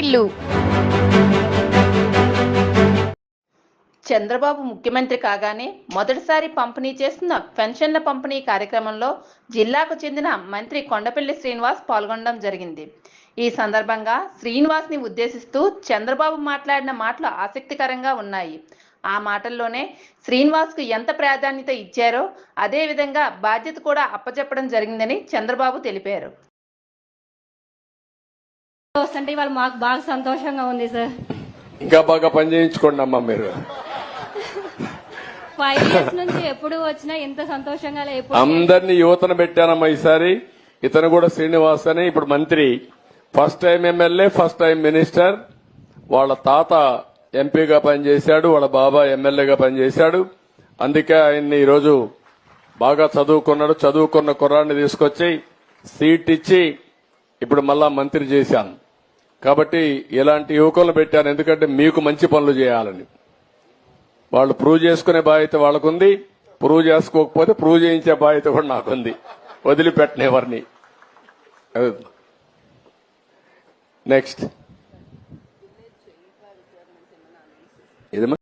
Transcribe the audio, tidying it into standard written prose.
కొండపిల్లు. చంద్రబాబు ముఖ్యమంత్రి కాగానే మొదటిసారి పంపిణీ చేస్తున్న పెన్షన్ల పంపిణీ కార్యక్రమంలో జిల్లాకు చెందిన మంత్రి కొండపల్లి శ్రీనివాస్ పాల్గొనడం జరిగింది. ఈ సందర్భంగా శ్రీనివాస్ని ఉద్దేశిస్తూ చంద్రబాబు మాట్లాడిన మాటలు ఆసక్తికరంగా ఉన్నాయి. ఆ మాటల్లోనే శ్రీనివాస్కు ఎంత ప్రాధాన్యత ఇచ్చారో అదే విధంగా బాధ్యత కూడా అప్పచెప్పడం జరిగిందని చంద్రబాబు తెలిపారు. అంటే ఇవాళ మాకు బాగా సంతోషంగా ఉంది సార్. ఇంకా బాగా పని చేయించుకోండి అమ్మా మీరు. 5 years నుంచి ఎప్పుడు వచ్చినా ఎంత సంతోషంగా అందరినీ యువతను పెట్టానమ్మా ఈసారి. ఇతను కూడా శ్రీనివాస్ అని ఇప్పుడు మంత్రి, first time MLA, first time minister. వాళ్ళ తాత ఎంపీగా పనిచేశాడు, వాళ్ళ బాబా ఎమ్మెల్యేగా పనిచేశాడు. అందుకే ఆయన్ని ఈరోజు బాగా చదువుకున్నాడు. చదువుకున్న కుర్రాన్ని తీసుకొచ్చి సీట్ ఇచ్చి ఇప్పుడు మళ్ళా మంత్రి చేశాను. కాబట్టి ఇలాంటి యువకులను పెట్టాను, ఎందుకంటే మీకు మంచి పనులు చేయాలని. వాళ్ళు ప్రూవ్ చేసుకునే బాధ్యత వాళ్ళకుంది, ప్రూవ్ చేసుకోకపోతే ప్రూవ్ చేయించే బాధ్యత కూడా నాకుంది. వదిలిపెట్టను ఎవరిని. నెక్స్ట్